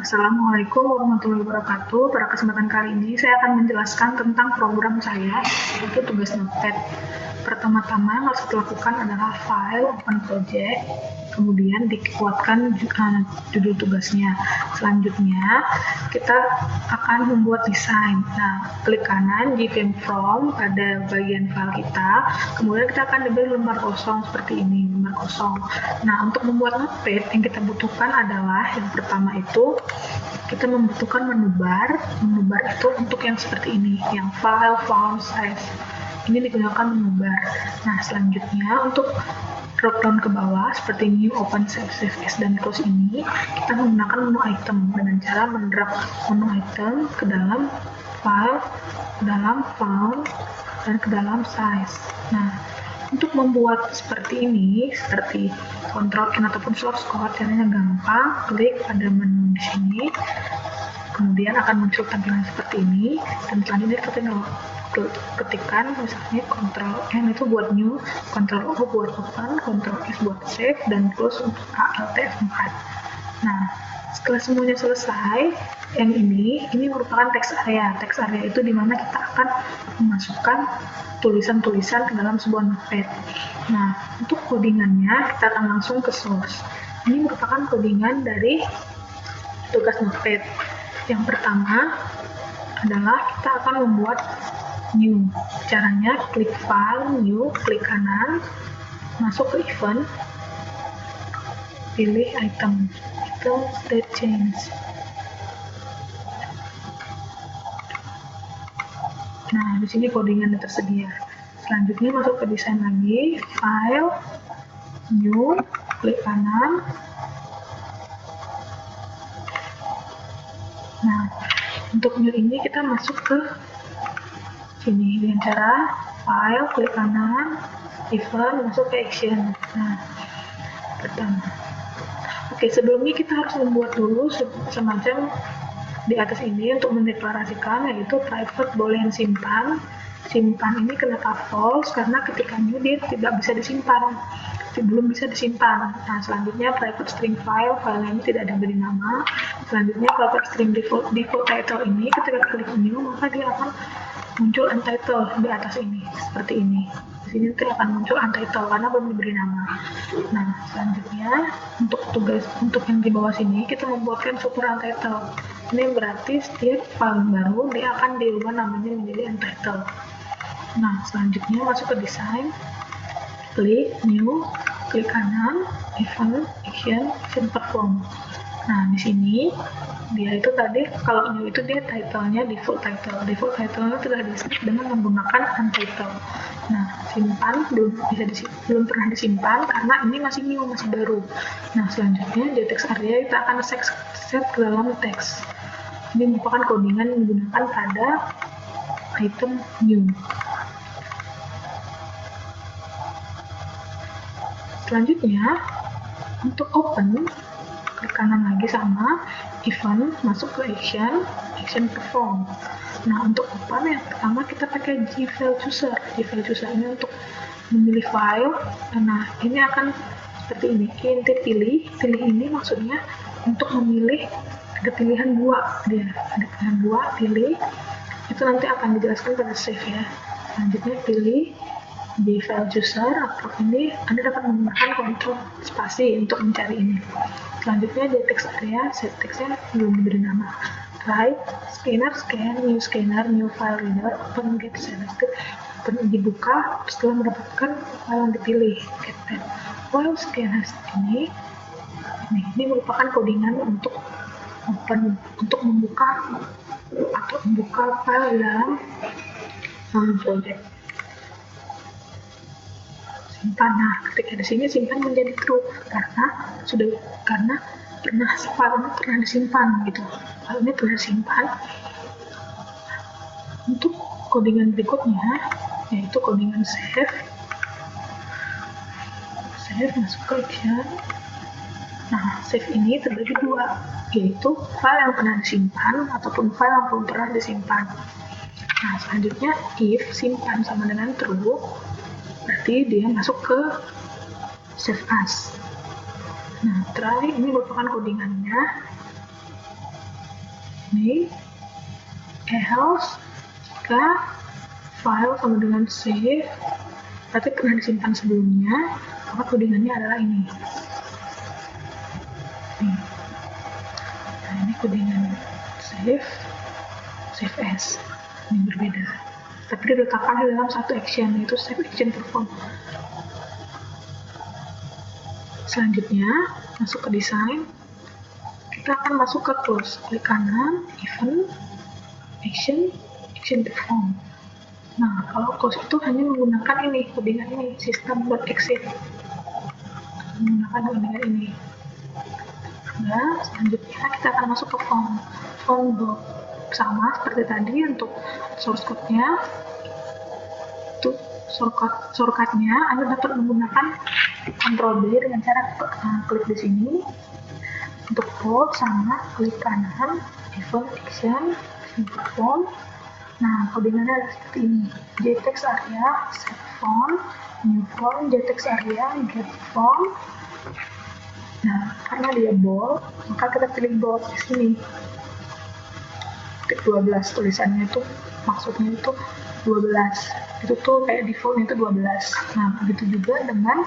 Assalamualaikum warahmatullahi wabarakatuh. Pada kesempatan kali ini saya akan menjelaskan tentang program saya, yaitu tugas Notepad. Pertama-tama harus dilakukan adalah file, open project, kemudian dikuatkan judul tugasnya. Selanjutnya kita akan membuat desain. Nah, klik kanan JPM From pada bagian file kita, kemudian kita akan diberi lembar kosong seperti ini, lembar kosong. Nah, untuk membuat Notepad yang kita butuhkan adalah yang pertama itu kita membutuhkan menu bar. Menu bar itu untuk yang seperti ini, yang file, font, size. Ini digunakan menu bar. Nah, selanjutnya untuk drop down ke bawah seperti new, open, save as, dan close ini kita menggunakan menu item dengan cara mendrag menu item ke dalam file, ke dalam font, dan ke dalam size. Nah, untuk membuat seperti ini, seperti Ctrl N ataupun source code, caranya gampang. Klik pada menu di sini, kemudian akan muncul tampilan seperti ini, dan selanjutnya kita tinggal ketikkan misalnya Ctrl N itu buat new, Ctrl O buat open, Ctrl S buat save, dan close untuk Alt F4. Nah, setelah semuanya selesai, yang ini merupakan text area. Text area itu dimana kita akan memasukkan tulisan-tulisan ke dalam sebuah notepad. Nah, untuk codingannya kita akan langsung ke source. Ini merupakan codingan dari tugas notepad. Yang pertama adalah kita akan membuat new. Caranya klik file, new, klik kanan, masuk ke event, pilih item state change. Nah, di sini codingannya tersedia. Selanjutnya masuk ke desain lagi, file, new, klik kanan. Nah, untuk new ini kita masuk ke sini dengan cara file, klik kanan, event, masuk ke action. Nah, pertama. Oke, sebelumnya kita harus membuat dulu semacam di atas ini untuk mendeklarasikan, yaitu private boolean simpan. Simpan ini kenapa false? Karena ketika new dia tidak bisa disimpan, belum bisa disimpan. Nah, selanjutnya private string file ini tidak ada beri nama. Selanjutnya private string default title ini ketika klik new maka dia akan muncul untitled di atas ini seperti ini. Di sini nanti akan muncul untitled karena belum diberi nama. Nah, selanjutnya untuk yang di bawah sini kita membuatkan super untitled. Ini berarti setiap file baru dia akan diubah namanya menjadi untitled. Nah, selanjutnya masuk ke desain, klik new, klik kanan, event, action perform. Nah, di sini dia itu tadi kalau new itu dia title-nya default title-nya sudah di-set dengan menggunakan untitled. Nah, simpan belum pernah disimpan karena ini masih new, masih baru. Nah, selanjutnya di text area kita akan set ke dalam teks. Ini merupakan codingan yang digunakan pada item new. Selanjutnya untuk open, klik kanan lagi sama event, masuk ke action perform. Nah, untuk open yang pertama kita pakai gfile chooser. Gfile chooser ini untuk memilih file. Nah, ini akan seperti ini. Intip pilih ini maksudnya untuk memilih, ada pilihan dua, pilih. Itu nanti akan dijelaskan pada save ya. Selanjutnya pilih di file chooser atau ini Anda dapat menggunakan kontrol spasi untuk mencari ini. Selanjutnya di text area, set text-nya belum diberi nama. Right, scanner, scan, new file reader, open get selected, open dibuka setelah mendapatkan file yang dipilih. Get that. File scanner ini merupakan codingan untuk open, untuk membuka file dalam project. Simpan. Nah, ketika di sini simpan menjadi true karena file ini pernah disimpan gitu. File ini pernah disimpan. Untuk codingan berikutnya yaitu codingan save masuk ke action. Nah, save ini terbagi dua, yaitu file yang pernah disimpan ataupun file yang belum pernah disimpan. Nah, selanjutnya if simpan sama dengan true, berarti dia masuk ke save as. Nah, try ini merupakan codingannya. name, else jika file sama dengan save berarti pernah disimpan sebelumnya, maka codingannya adalah ini. Nah, ini codingan save as. Ini berbeda. Tapi diletakkan di dalam satu action, yaitu save action perform. Selanjutnya, masuk ke desain. Kita akan masuk ke close. Klik kanan, event, action perform. Nah, kalau close itu hanya menggunakan ini, codingan ini, system.exit. Menggunakan codingan ini. Nah, selanjutnya kita akan masuk ke form block. Sama seperti tadi untuk source code-nya. Untuk shortcut-nya, Anda dapat menggunakan Ctrl B dengan cara klik di sini. Untuk code sama klik kanan, event, action perform. Nah, codingannya adalah seperti ini. JText area, set font, new font, JText area, get font. Nah, karena dia bold, maka kita pilih bold di sini. Titik 12 tulisannya itu, maksudnya itu 12. Itu tuh kayak default itu 12. Nah, begitu juga dengan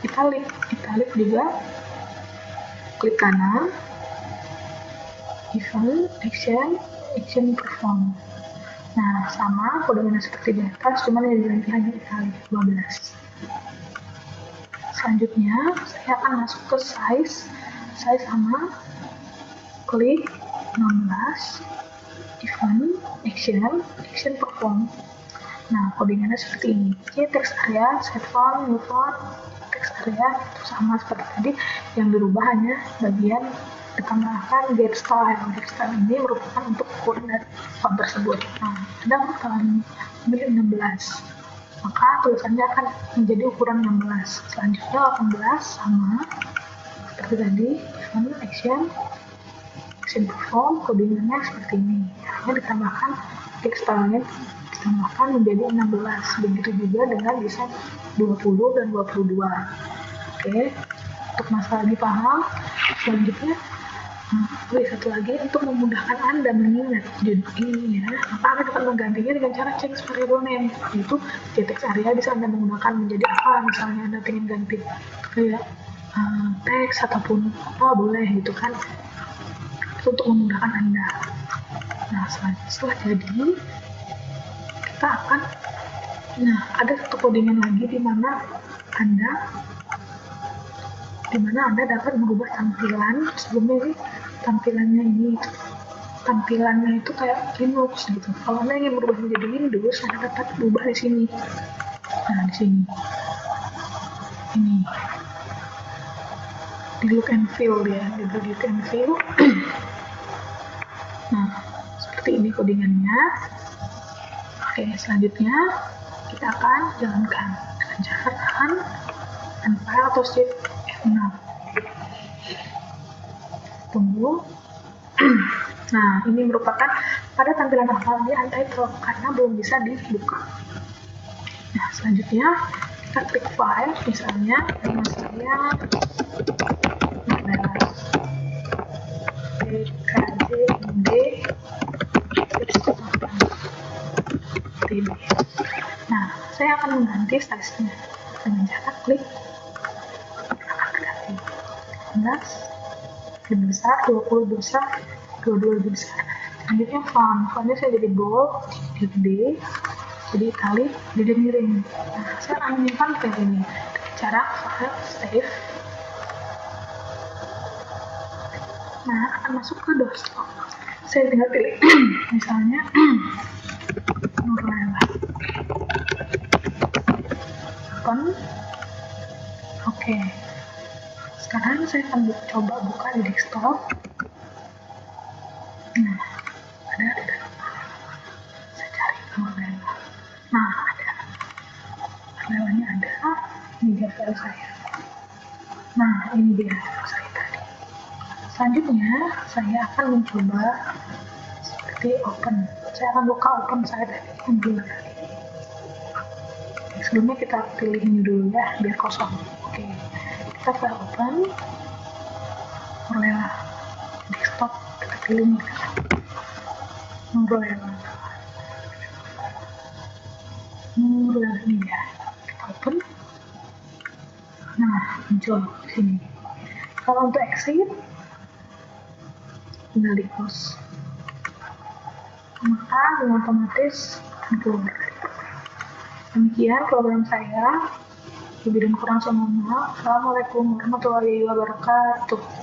italic. Italic juga klik kanan, event, action perform. Nah, sama codingannya seperti di atas, cuman yang diganti hanya italic 12. Selanjutnya, saya akan masuk ke size sama klik 16, event, action perform. Nah, codingannya seperti ini. Text area, set font, new font, text area itu sama seperti tadi, yang dirubah hanya bagian ditambahkan get style. Get style ini merupakan untuk ukuran dari font tersebut. Nah, Anda akan memilih 16, maka tulisannya akan menjadi ukuran 16. Selanjutnya 18 sama seperti tadi, event, action perform, codingannya seperti ini. Hanya ditambahkan text style-nya ditambahkan menjadi 16. Begitu juga dengan desain 20 dan 22. Oke, untuk masalah ini paham. Selanjutnya, satu lagi untuk memudahkan Anda mengingat ini ya, maka Anda dapat menggantinya dengan cara change variable name, yaitu JText area bisa Anda menggunakan menjadi apa, misalnya Anda ingin ganti kayak teks ataupun apa boleh gitu kan, itu untuk memudahkan Anda. Nah, setelah jadi, kita akan, ada satu codingan lagi di mana Anda dapat merubah tampilan. Sebelumnya ini tampilannya itu kayak Linux gitu. Kalau Anda ingin merubah menjadi Windows, Anda dapat berubah di sini. Nah, di sini. Ini. Di look and feel ya, di look and feel. Nah, seperti ini codingannya. Oke, selanjutnya kita akan jalankan dengan cara tekan file atau shift F6. Tunggu. Nah, ini merupakan pada tampilan awalnya untitled karena belum bisa dibuka. Nah, selanjutnya kita klik file, misalnya nama saya PKJMD. Nah, saya akan mengganti size-nya dengan cara klik ganti 16 lebih besar, 20 lebih besar, 22 lebih besar. Selanjutnya fontnya saya jadi bold, gede, jadi italic, jadi miring. Nah, saya akan menyimpan file ini dengan cara file save. Nah, akan masuk ke desktop. Saya tinggal pilih misalnya Nurlela. Open. Oke. Sekarang saya akan coba buka di desktop. Nah, ada. Saya cari Nurlela. Nah, ada. Nurelanya ada. Ini dia file saya. Nah, ini dia file saya tadi. Selanjutnya, saya akan mencoba seperti open. Saya akan buka open saya tadi, Angular tadi. Sebelumnya kita pilih ini dulu ya, biar kosong. Oke, kita file open, Nurlela, desktop, kita pilih Nurlela. Nurul ya, Nurul ini ya. Kita open. Nah, muncul di sini. Kalau untuk exit, tinggal di close. Maka dengan otomatis keluar. Demikian program saya. Lebih dan kurang saya mohon maaf. Assalamualaikum warahmatullahi wabarakatuh.